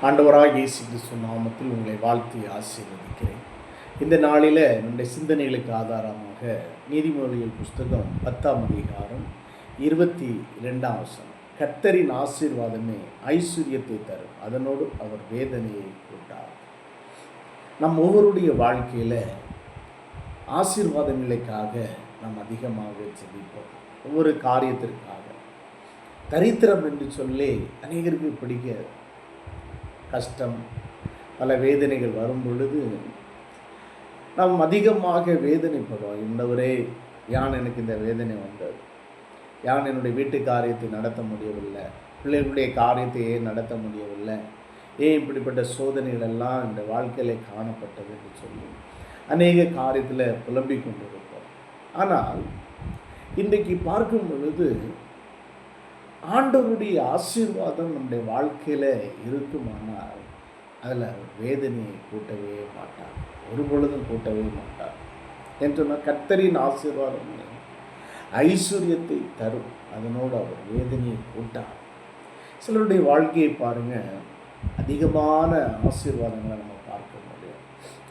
ஆண்டவராக இயேசு கிறிஸ்து நாமத்தில் உங்களை வாழ்த்தி ஆசீர்வதிக்கிறேன். இந்த நாளில் நம்முடைய சிந்தனைகளுக்கு ஆதாரமாக நீதிமொழிகள் புஸ்தகம் 10ஆம் அதிகாரம் 22ஆம் வசனம். கர்த்தரின் ஆசீர்வாதமே ஐஸ்வர்யத்தை தரும், அதனோடு அவர் வேதனையை கூட்டார். நம் ஒவ்வொருடைய வாழ்க்கையில் ஆசீர்வாதங்களுக்காக நாம் அதிகமாக ஜெபிப்போம். ஒவ்வொரு காரியத்திற்காக. தரித்திரம் என்று சொல்லி அநேகருக்கு பிடிக்காது. கஷ்டம், பல வேதனைகள் வரும் பொழுது நாம் அதிகமாக வேதனைப்படுவோம். இந்தவரே யான் எனக்கு இந்த வேதனை வந்தது, யான் என்னுடைய வீட்டு காரியத்தை நடத்த முடியவில்லை, பிள்ளைகளுடைய காரியத்தை ஏன் நடத்த முடியவில்லை, ஏன் இப்படிப்பட்ட சோதனைகள் எல்லாம் இந்த வாழ்க்கையில் காணப்பட்டது என்று சொல்லி அநேக காரியத்தில் புலம்பிக் கொண்டிருப்போம். ஆனால் இன்றைக்கு பார்க்கும் பொழுது ஆண்டவருடைய ஆசீர்வாதம் நம்முடைய வாழ்க்கையில் இருக்குமானால் அதில் வேதனையை கூட்டவே மாட்டார், ஒரு பொழுதும் கூட்டவே மாட்டார். என்று கர்த்தரின் ஆசீர்வாதம் ஐஸ்வர்யத்தை தரும், அதனோடு அவர் வேதனையை கூட்டார். சிலருடைய வாழ்க்கையை பாருங்கள், அதிகமான ஆசீர்வாதங்களை நம்ம பார்க்க முடியும்.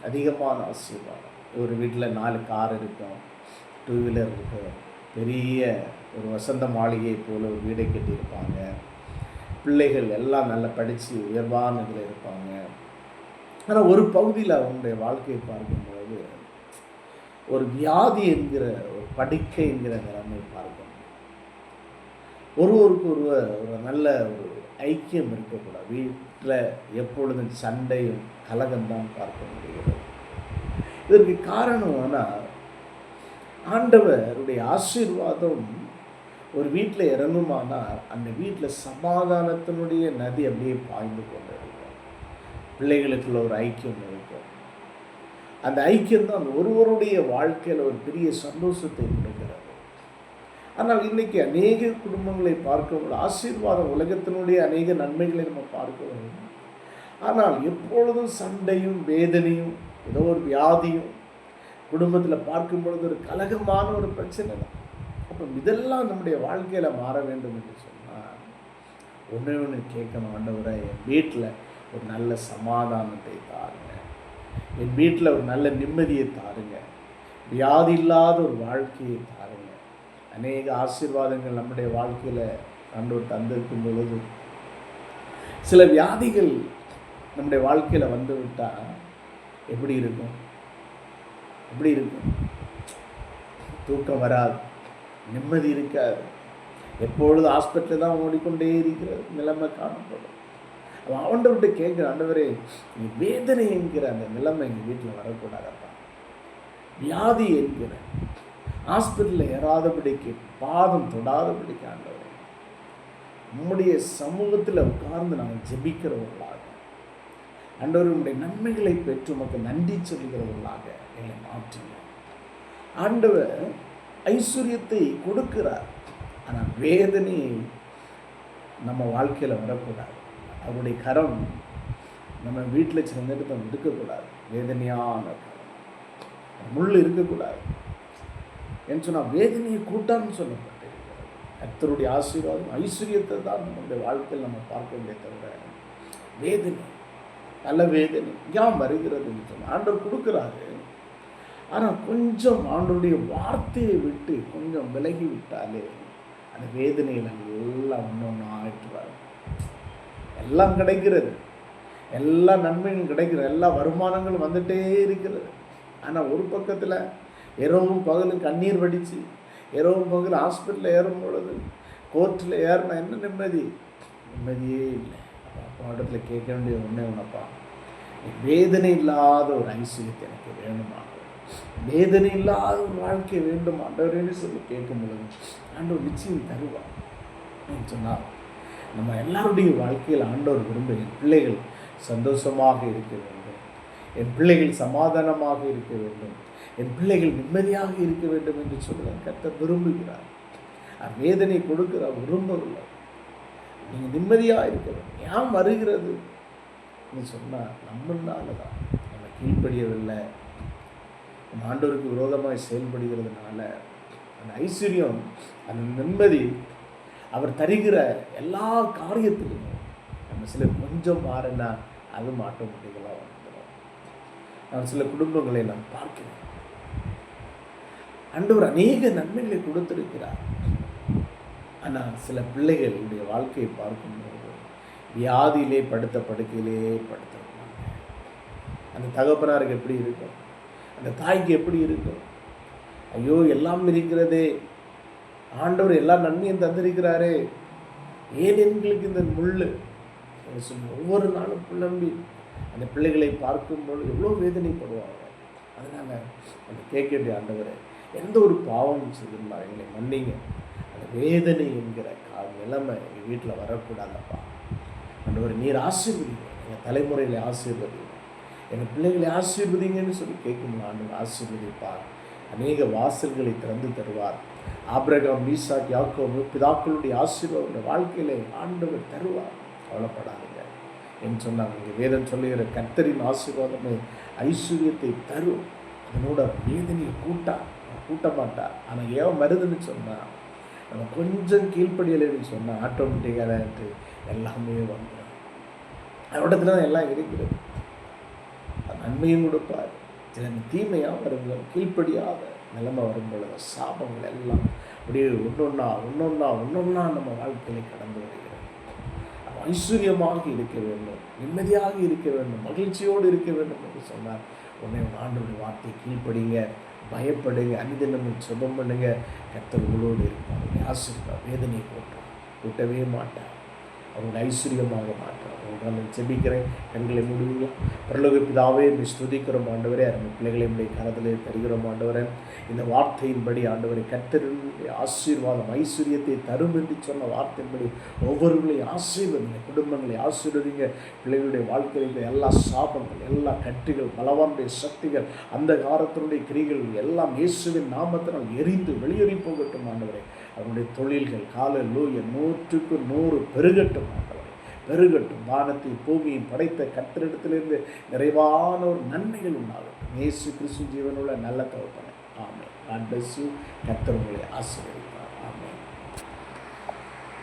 அதிகமான ஆசீர்வாதம். ஒரு வீட்டில் 4 கார் இருக்கும், 2 வீலர் இருக்கும், பெரிய ஒரு வசந்த மாளிகை போல் ஒரு வீடை கட்டியிருப்பாங்க. பிள்ளைகள் எல்லாம் நல்லா படித்து உயர்வான இதில் இருப்பாங்க. ஆனால் ஒரு பகுதியில் அவங்களுடைய வாழ்க்கையை பார்க்கும்போது ஒரு வியாதி என்கிற ஒரு படுக்கை என்கிற நிலைமை பார்க்கணும். ஒருவருக்கு ஒரு நல்ல ஒரு ஐக்கியம் இருக்கக்கூடாது. வீட்டில் எப்பொழுதும் சண்டையும் கலகம்தான் பார்க்க முடிகிறது. இதற்கு காரணம் ஆனால் ஆண்டவருடைய ஆசீர்வாதம் ஒரு வீட்டில் இறங்குமானால் அந்த வீட்டில் சமாதானத்தினுடைய நதி அப்படியே பாய்ந்து கொண்டு இருக்கும். பிள்ளைகளுக்குள்ள ஒரு ஐக்கியம் இருக்கும். அந்த ஐக்கியம்தான் ஒருவருடைய வாழ்க்கையில் ஒரு பெரிய சந்தோஷத்தை கொடுக்கிறது. ஆனால் இன்றைக்கி அநேக குடும்பங்களை பார்க்க ஆசீர்வாதம், உலகத்தினுடைய அநேக நன்மைகளை நம்ம பார்க்க வேண்டும். ஆனால் எப்பொழுதும் சண்டையும் வேதனையும் ஏதோ ஒரு வியாதியும் குடும்பத்தில் பார்க்கும் பொழுது ஒரு கலகமான ஒரு பிரச்சனை தான். அப்போ இதெல்லாம் நம்முடைய வாழ்க்கையில் மாற வேண்டும் என்று சொன்னால் ஒன்று கேட்கணும், ஆண்டவரை என் வீட்டில் ஒரு நல்ல சமாதானத்தை தாருங்க, என் வீட்டில் ஒரு நல்ல நிம்மதியை தாருங்க, வியாதி இல்லாத ஒரு வாழ்க்கையை தாருங்க. அநேக ஆசீர்வாதங்கள் நம்முடைய வாழ்க்கையில் ஆண்டவர் தந்திருக்கும் பொழுது சில வியாதிகள் நம்முடைய வாழ்க்கையில் வந்து விட்டால் எப்படி இருக்கும்? எப்படி இருக்கும்? தூக்கம் வராது, நிம்மதி இருக்காது, எப்பொழுது ஹாஸ்பிட்டலில் தான் ஓடிக்கொண்டே இருக்கிறது நிலைமை காணப்படும். அவன் ஆண்டவர்கிட்ட கேட்குற, ஆண்டவரே நீ வேதனை என்கிற அந்த நிலைமை எங்கள் வீட்டில் வரக்கூடாதப்பா, வியாதி என்கிற ஹாஸ்பிட்டலில் ஏறாதபடிக்கு, பாதம் தொடாதபடிக்கு ஆண்டவரே நம்முடைய சமூகத்தில் உட்கார்ந்து நாங்கள் ஜெபிக்கிறவர்களாக, ஆண்டவர் உடைய நன்மைகளை பெற்று உமக்கு நன்றி சொல்கிறவர்களாக என்னை மாற்றுங்க. ஆண்டவர் ஐஸ்வர்யத்தை கொடுக்கிறார், ஆனால் வேதனையை நம்ம வாழ்க்கையில் வரக்கூடாது. அவருடைய கரம் நம்ம வீட்டில் சிறந்துட்டு நம்ம இருக்கக்கூடாது. வேதனையான கரம், முள் இருக்கக்கூடாது என்று சொன்னால் வேதனையை கூட்டான்னு சொல்லப்பட்டிருக்கிறது. கர்த்தருடைய ஆசீர்வாதம் ஐஸ்வர்யத்தை தான் நம்முடைய வாழ்க்கையில் நம்ம பார்க்க வேண்டிய தவிர வேதனை, நல்ல வேதனை ஏன் வருகிறதுன்னு சொன்னால் ஆண்டவர் கொடுக்குறாரு. ஆனால் கொஞ்சம் ஆண்டவருடைய வார்த்தையை விட்டு கொஞ்சம் விலகி விட்டாலே அந்த வேதனையில் எல்லாம் ஒன்று ஆயிட்டுறாரு. எல்லாம் கிடைக்கிறது, எல்லா நன்மையும் கிடைக்கிறது, எல்லா வருமானங்களும் வந்துகிட்டே இருக்கிறது. ஆனால் ஒரு பக்கத்தில் இரவும் பகலும் கண்ணீர் வடித்து, இரவும் பகல் ஹாஸ்பிட்டலில் ஏறும் பொழுது, கோர்ட்டில் ஏறினா என்ன நிம்மதி? நிம்மதியே இல்லை. அப்பா இடத்துல கேட்க வேண்டிய ஒன்றே ஒன்றப்பா, வேதனை இல்லாத ஒரு ஐஸ்வர்யத்தை எனக்கு வேணுமா, வேதனை இல்லாத ஒரு வாழ்க்கை வேண்டும் ஆண்டவரேன்னு சொல்லி கேட்கும் பொழுது ஆண்டவர் நிச்சயம் தருவார். சொன்னால் நம்ம எல்லாருடைய வாழ்க்கையில் ஆண்டவர் விரும்ப, என் பிள்ளைகள் சந்தோஷமாக இருக்க வேண்டும், என் பிள்ளைகள் சமாதானமாக இருக்க வேண்டும், என் பிள்ளைகள் நிம்மதியாக இருக்க வேண்டும் என்று சொல்லி கர்த்தர் விரும்புகிறார். வேதனை கொடுக்கிறார், விரும்பவில்லை. நீங்கள் நிம்மதியாக இருக்க வேண்டும். ஏன் வருகிறது சொன்னால் நம்மளால தான், நம்ம கீழ்ப்படியவில்லை, நம்ம ஆண்டவருக்கு விரோதமாக செயல்படுகிறதுனால அந்த ஐஸ்வர்யம், அந்த நிம்மதி அவர் தருகிற எல்லா காரியத்திலும் நம்ம சிலர் கொஞ்சம் மாறினா அது ஆட்டோமேட்டிக்கலாக வந்துடும். நான் சில குடும்பங்களை நான் பார்க்கிறேன். ஆண்டவர் அநேக நன்மைகளை கொடுத்திருக்கிறார். ஆனால் சில பிள்ளைகளுடைய வாழ்க்கையை பார்க்கும்போது வியாதியிலே படுத்த படுக்கையிலே படுத்திருப்பாங்க. அந்த தகப்பனாருக்கு எப்படி இருக்கும், அந்த தாய்க்கு எப்படி இருக்கும்? ஐயோ, எல்லாம் இருக்கிறதே, ஆண்டவர் எல்லா நன்மையும் தந்திருக்கிறாரே, ஏன் எங்களுக்கு இந்த முள்ளு சொல்லி ஒவ்வொரு நாளும் புலம்பி அந்த பிள்ளைகளை பார்க்கும்போது எவ்வளோ வேதனைப்படுவாங்க. அதனால் அந்த கேட்க ஆண்டவரை எந்த ஒரு பாவம் செய்திருந்தா எங்களை மன்னிங்க, அந்த வேதனை என்கிற நிலைமை எங்கள் வீட்டில் வரக்கூடாதப்பா. ஆண்டவர் நீர் ஆசீர்வதிங்க, எங்கள் தலைமுறையில் ஆசீர்வதிங்க, எங்கள் பிள்ளைகளை ஆசீர்வதிங்கன்னு சொல்லி கேட்கணும். ஆண்டவர் ஆசீர்வதிப்பார், அநேக வாசல்களை திறந்து தருவார். ஆபிரகாம், ஈசாக், யாக்கோபு பிதாக்களுடைய ஆசீர்வாதம் வாழ்க்கையிலே ஆண்டவர் தருவார். கவலைப்படாதீங்க என்று சொன்னாங்க. இங்கே வேதம் சொல்லுகிற கர்த்தரின் ஆசீர்வாதமே ஐஸ்வர்யத்தை தரும், அதனோட வேதனையை கூட்ட மாட்டார். ஆனால் ஏன் வருதுன்னு சொன்னால், நம்ம கொஞ்சம் கீழ்ப்படியலைன்னு சொன்னால் ஆட்டோமேட்டிக்காக எல்லாமே வந்துடும். அவரிடத்துல தான் எல்லாம் இருக்கிறது. நன்மையும் கொடுப்பார். சில தீமையாக வரும்போது கீழ்ப்படியாத நிலைமை வரும்பொழுது சாபங்கள் எல்லாம் அப்படியே ஒன்றொன்னா நம்ம வாழ்க்கையில கடந்து வருகிறது. ஐஸ்வர்யமாக இருக்க வேண்டும், நிம்மதியாக இருக்க வேண்டும், மகிழ்ச்சியோடு இருக்க வேண்டும் என்று சொன்னார். உடனே ஆண்டவருடைய வார்த்தை கீழ்ப்படிங்க, பயப்படுங்க, அனுதினமும் சுபம் பண்ணுங்க, கர்த்தர் உங்களோடு இருப்பார். ஆசீர்வாதம் வேதனையை கூட்டவே மாட்டார், அவருடைய ஐஸ்வர்யமாக மாற்றார். நான் ஜெபிக்கிறேன், கண்களை மூடுவீங்க. பரலோக பிதாவே, நீ ஸ்துதிக்கிறோம் ஆண்டவரே, அந்த பிள்ளைகளை நம்முடைய கரத்திலே தருகிறோம் ஆண்டவரே. இந்த வார்த்தையின்படி ஆண்டவரை கர்த்தருடைய ஆசீர்வாதம் ஐஸ்வர்யத்தை தரும் என்று சொன்ன வார்த்தையின்படி ஒவ்வொருவர்களையும் ஆசீர்வதிங்க, குடும்பங்களை ஆசீர்வதிங்க. பிள்ளைகளுடைய வாழ்க்கையில் எல்லா சாபங்கள், எல்லா கட்டுகள், பலவானுடைய சக்திகள், அந்த காலத்தினுடைய கிரிகள் எல்லாம் இயேசுவின் நாமத்தினால் எரிந்து வெளியேறி போகட்டும் ஆண்டவரே. அவருடைய தொழில்கள் ஹல்லேலூயா 100க்கு 100 பெருகட்டும் ஆண்டவரே, பெருகட்டும். வானத்தை பூமியை படைத்த கர்த்தரிடத்திலிருந்து நிறைவான ஒரு நன்மைகள் உண்டாகட்டும். இயேசு கிறிஸ்து ஜீவனுள்ள நல்ல தகப்பனே, ஆமென். God bless you. கர்த்தர் உங்களை ஆசீர்வதிப்பார்.